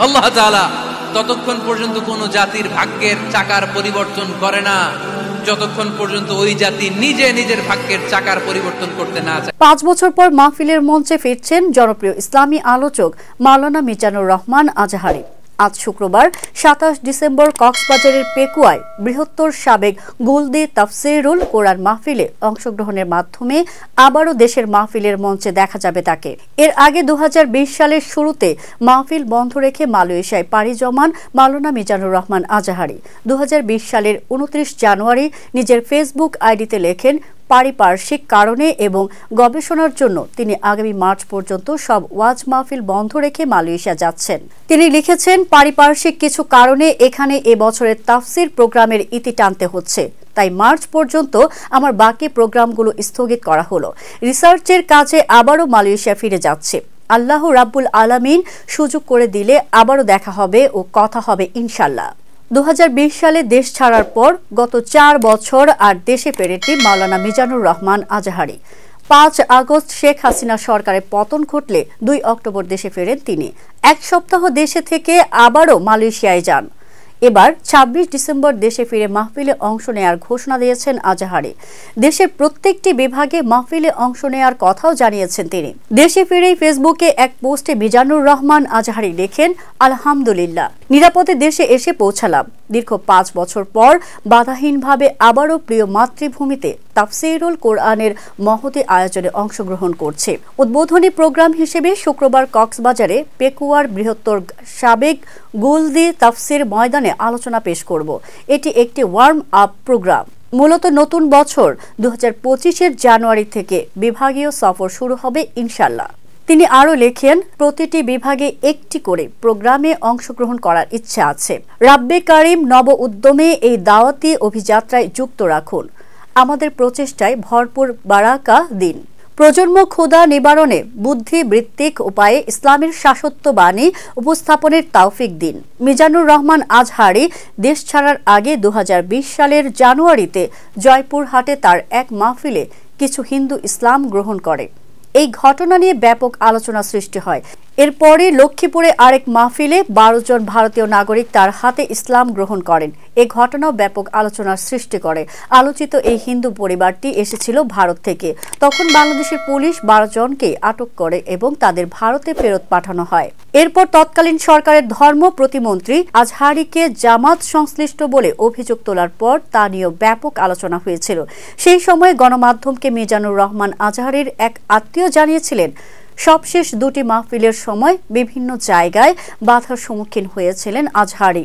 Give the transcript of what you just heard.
আল্লাহ তাআলা ততক্ষণ পর্যন্ত কোন জাতির ভাগ্যের চাকার পরিবর্তন করে না যতক্ষণ পর্যন্ত ওই জাতি নিজে নিজের ভাগ্যের চাকার পরিবর্তন করতে না চায়। 5 বছর পর মাহফিলের মঞ্চে ফিরছেন জনপ্রিয় ইসলামী আলোচক মাওলানা মিজানুর রহমান আজহারী। আজ শুক্রবার 27 ডিসেম্বর কক্সবাজারের পেকুয়ায় বৃহত্তর সাবেক গুলদি তাফসিরুল কোরআন মাহফিলে অংশগ্রহণের মাধ্যমে আবারও দেশের মাহফিলের মঞ্চে দেখা যাবে তাকে। এর আগে 2020 সালের শুরুতে মাহফিল বন্ধ রেখে মালয়েশিয়ায় পাড়ি জমান মাওলানা মিজানুর রহমান আজহারী 2020 সালের 29 জানুয়ারি নিজের ফেসবুক আইডিতে লেখেন, পারিপার্শ্বিক কারণে এবং গবেষণার জন্য তিনি আগামী মার্চ পর্যন্ত সব ওয়াজ মাহফিল বন্ধ রেখে মালয়েশিয়া যাচ্ছেন। তিনি লিখেছেন, পারিপার্শ্বিক কিছু কারণে এখানে এবছরের তাফসির প্রোগ্রামের ইতি টানতে হচ্ছে, তাই মার্চ পর্যন্ত আমার বাকি প্রোগ্রামগুলো স্থগিত করা হলো। রিসার্চের কাজে আবারও মালয়েশিয়া ফিরে যাচ্ছে। আল্লাহ রাব্বুল আলামিন সুযোগ করে দিলে আবারও দেখা হবে ও কথা হবে ইনশাল্লাহ। 2020 সালে দেশ ছাড়ার পর গত 4 বছর আর দেশে ফেরেননি মাওলানা মিজানুর রহমান আজহারী। 5 আগস্ট শেখ হাসিনা সরকারের পতন ঘটলে 2 অক্টোবর দেশে ফেরেন তিনি। 1 সপ্তাহ দেশে থেকে আবারও মালয়েশিয়ায় যান। এবার 26 ডিসেম্বর দেশে ফিরে মাহফিলে অংশ নেয়ার ঘোষণা দিয়েছেন আজহারী। দেশের প্রত্যেকটি বিভাগে মাহফিলে অংশ নেয়ার কথাও জানিয়েছেন তিনি। দেশে ফিরেই ফেসবুকে এক পোস্টে মিজানুর রহমান আজহারী লেখেন, আলহামদুলিল্লাহ, নিরাপদে দেশে এসে পৌঁছালাম। দীর্ঘ 5 বছর পর বাধাহীনভাবে আবারও প্রিয় মাতৃভূমিতে তাফসিরুল কোরআনের মহতী আয়োজনে অংশগ্রহণ করছে। উদ্বোধনী প্রোগ্রাম হিসেবে শুক্রবার কক্সবাজারে পেকুয়ার বৃহত্তর সাবেক গুলদি তাফসির ময়দানে আলোচনা পেশ করব। এটি একটি ওয়ার্ম আপ প্রোগ্রাম। মূলত নতুন বছর 2025-এর জানুয়ারি থেকে বিভাগীয় সফর শুরু হবে ইনশাল্লাহ। তিনি আরও লেখেন, প্রতিটি বিভাগে একটি করে প্রোগ্রামে অংশগ্রহণ করার ইচ্ছা আছে। রাব্বে কারিম নব উদ্যমে এই দাওয়াতি অভিযাত্রায় যুক্ত রাখুন। আমাদের প্রচেষ্টায় ভরপুর বারাকা দিন। প্রজন্ম ক্ষুধা নিবারণে বুদ্ধিবৃত্তিক উপায়ে ইসলামের শাশ্বতবাণী উপস্থাপনের তৌফিক দিন। মিজানুর রহমান আজহারী দেশ ছাড়ার আগে 2020 সালের জানুয়ারিতে জয়পুরহাটে তার এক মাহফিলে কিছু হিন্দু ইসলাম গ্রহণ করে। এই ঘটনা নিয়ে ব্যাপক আলোচনা সৃষ্টি হয়। এরপরে লক্ষ্মীপুরে আরেক মাহফিলে 12 জন ভারতীয় নাগরিক তার হাতে ইসলাম গ্রহণ করেন। এই ঘটনাও ব্যাপক আলোচনার সৃষ্টি করে। আলোচিত এই হিন্দু পরিবারটি এসেছিল ভারত থেকে। তখন বাংলাদেশের পুলিশ 12 জনকে আটক করে এবং তাদের ভারতে ফেরত পাঠানো হয়। এরপর তৎকালীন সরকারের ধর্ম প্রতিমন্ত্রী আজহারীকে জামাত সংশ্লিষ্ট বলে অভিযোগ তোলার পর তা নিয়েও ব্যাপক আলোচনা হয়েছিল। সেই সময় গণমাধ্যমকে মিজানুর রহমান আজহারীর এক আত্মীয় জানিয়েছিলেন, সবশেষ 2টি মাহফিলের সময় বিভিন্ন জায়গায় বাধার সম্মুখীন হয়েছিলেন আজহারী।